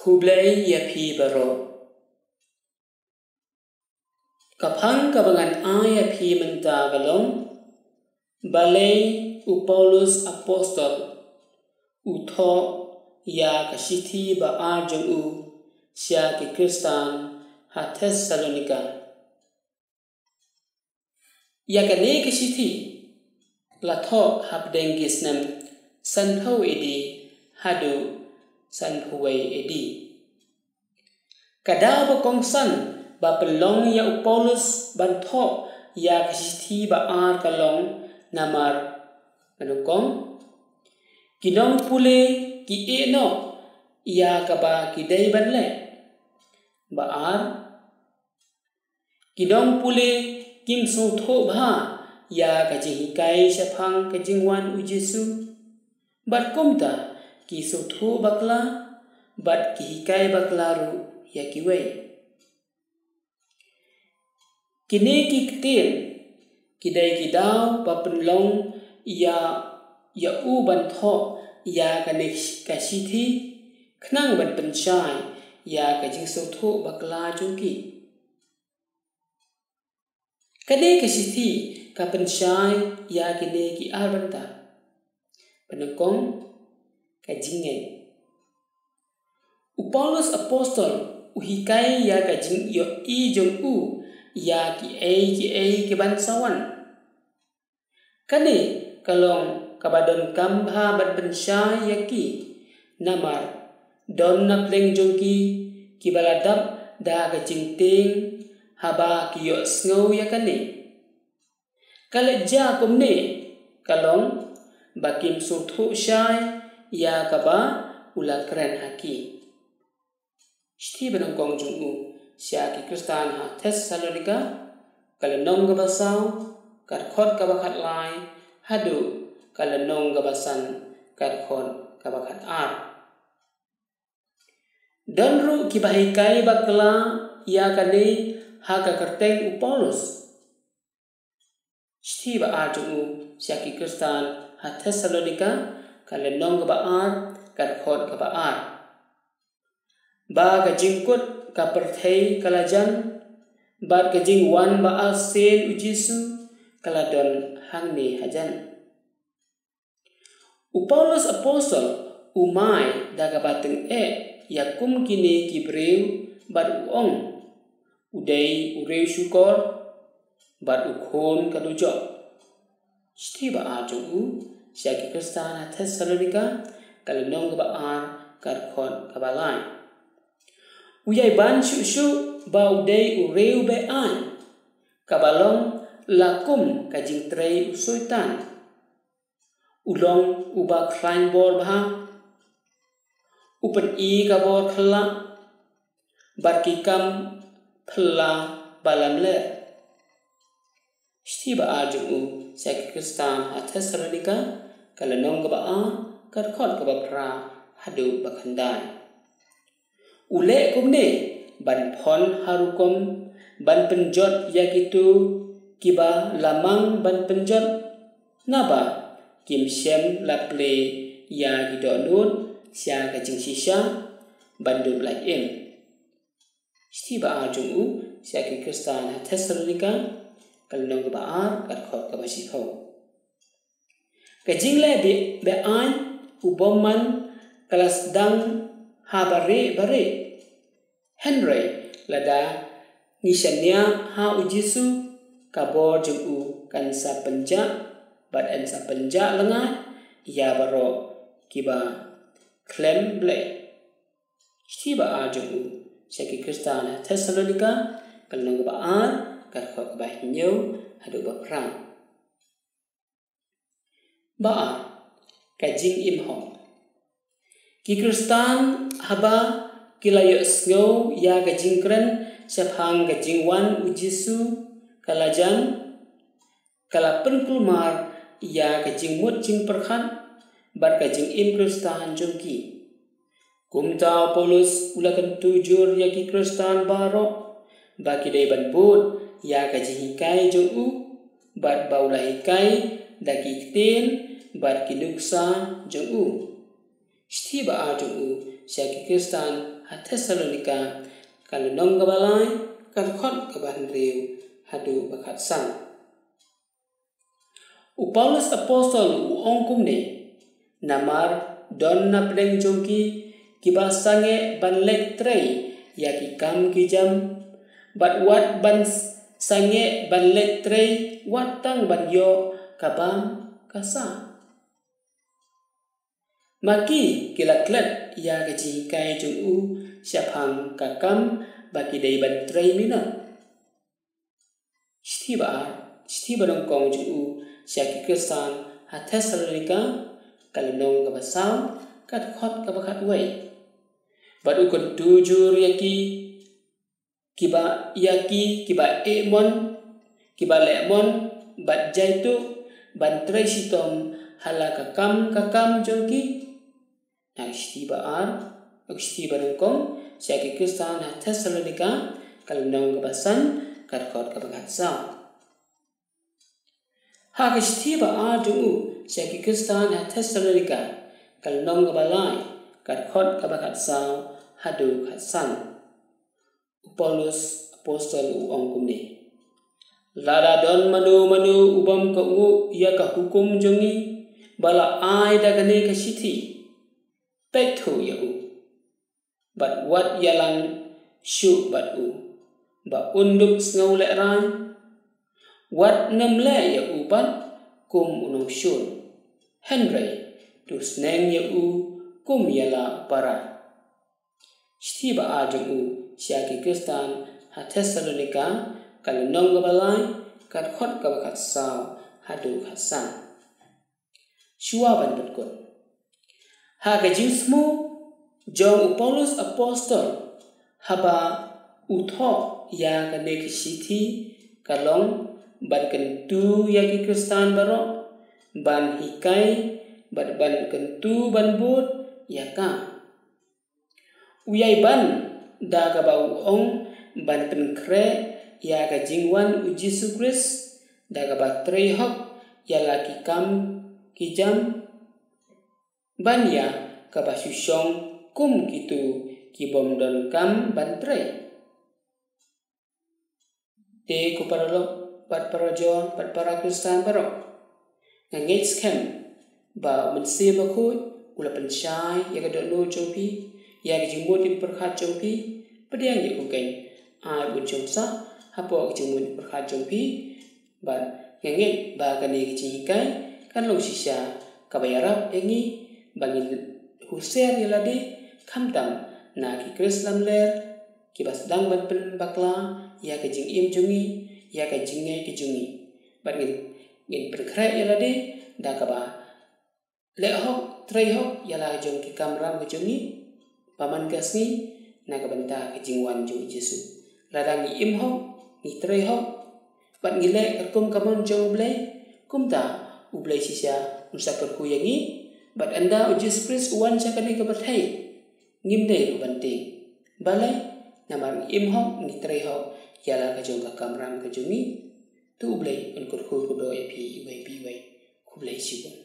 Kublai ya pi baro kapang kabangan ya pi menta galong balai u Paulus apostol utho ya kasithi ba arjung u sia ki Kristan ha Thessalonika ya kane kasithi la tho habdengis nam santhau edi hadu sanhuai edi kada ba kongsan ba pelong ya Paulus bantho ya kasithi ba ar kalong namar anukong kinong pule ki eno ya kaba kidai banle ba ar kinong pule kim so tho bha ya kajihikai syafang kajingwan u Jesu bat kumta ki so tho bakla bat ki hikai baklaru ya kiwei kini ki ktin kidai kidau papenlong ya u bantho ya kanik kasithi knang ban penchai ya kajing so tho bakla jungki kade kasithi ka penchai ya kine ki arbanta penekong kajingai Paulus apostol uhikai ya kajing yo i jong u ya ki e bansawan kane kalong kabadon kambha ban pensyai ya ki namar don napleng jong ki baladap da kajing ting haba ki yo sngow ya kane kale ja kumne kalong bakim suthu syai ya kaba ula keren haki Shti benongkong jungu sia ki Kristan ha Thessalonika kalenong gabasaw karkhot kabakat lai hadu kalenong gabasan karkhot kabakat ar donru ki bahikai bakla ya kane ha ka kerteng u Paulus Shti ba ar jungu sia ki Kristan ha Thessalonika kalenong gaba ar karkhot gaba ar ba kajingkut ka perthei kalajan bat kajing wan ba asen u Jesu kaladon hangni hajan u Paulus apostol umai daga bateng yakum kini kibreu bat uong udai ureu syukor bat ukhon kadujo Shti ba ajo u syaki Kristan Thessalonika kalenong ba ar karkhon kabalai Uyai ban syuk ba udai ureu be an kabalong lakum kajing trei usoitan ulong uba klain bor bah upen i kabor khla barkikam phla balam le Shti ba ajung u sak Kristan ha Thessalonika kalenong ba a karkhot ka ba pra hadu bakhandai ule kumne ban phon harukom ban penjot yakitu kiba lamang ban penjot naba kim shem laple ya gidonut sia kajing sisa bandut lai em Shti ba ajung u sia ki Kristan ha Thessalonika kalnong ba ar karkhot ka ba sikho kajing le be an uboman kelas dang ha bare Henry lada ngisanya ha u Jesu kabor jung u kan sa penja bat en sa penja lenga ya baro kiba klem ble Shti ba ajung u seki Kristan Thessalonika kalnong ba ar karkhot ba hinyo hadu ba prang ba ar kajing imho ki Kristan haba kilayo sngow ya kajing kren syafhang kajing wan u Jesu kalajan kala penkulmar ya kajing mut jing perkhan bar kajing im Kristan jongki kumta Paulus ulakan tujur ya ki Kristan baro baki dai ban bud ya kajing hikai jong u bat baula hikai daki ktin bat kinuksa jong u Shti ba ajung u syaki Kristan Thessalonica kalunong kabalay kadkhot kaban riu hadu bakat sang. Paulus apostol uong kumne namar don na pedeng jongki kibasange ban lek trei yaki kam kijam bat wat ban sange ban lek trei wat tang ban yo kabam kasa. Maki kilaklet ya gaji kai jung u syapang kakam bagi dei ban trei mina. Shti ba dong kong jung u syaki Kristan Thessalonica kalunong kabasau kat khot kabakat wei. Bat ukon tujur yaki kiba emon kiba lemon bat jaitu ban trei sitom hala kakam jongki. Nah shti ba dong kong syaki Kristan Thessalonica kalunong kabasan kat khot kabakat sau. Hagishti ba jung syaki Kristan Thessalonica kalunong kabalay kat khot kabakat sau hadu kat san. Paulus apostol uong kumne lada don manu ubam ka u ya ka hukum jongi bala ai dagane ka sithi pethu ya u bat wat yalang syu bat u ba unduk sngaw le ran wat namle ya u bat kum unong syun Henry tu sneng ya u kum yala para. Shti ba jung u syaki Kristan Thessalonica kalunong kabalay kat khot kabakat sau hadu kat san. Shua ban betkut haga jiusmu jong Paulus apostol haba utho ya kane kisithi kalong ban kentu yaki Kristan baro ban hikai ban kentu ban bud yaka uyai ban da ka bau ong ban penkre ya ka jingwan uji sukris da ka ba trei hok ya laki kam kijam ban ya ka ba syong kum kitu kibom don kam ban trei te ku paralok pat parajon pat para Kristan baro ngait scam ba mensi ba khu ula pensyai ya ka do jongpi ya ka jingmut di perkhat jongpi pediang ya ukai ai bun jong sa hapo ka jingmut perkhat jongpi ban ngait ba ka ni kijingkai kan lo sisya kabayarap engi bangin huser yalade khamtam na ki Krislam ler ki basdang ban pen bakla ya ka jing im jungi ya ka jingai ki jungi bangin ngin perkhat yalade da ka ba le hok trei hok yala jong ki kamram ka jungi paman gasni na ka banta ka jingwan ju Jesu ladang im hok ni trei hok bat ngile kum kamon jong blai kumta ublai sisya usakar ku yangi bat anda ujis pris uwan sakani ka bathai ngimdei banting balai namar im hok ni trei hok yala ka jong ka kamram ka jungi tu ublai unkur ku do epi wai ku blai sibon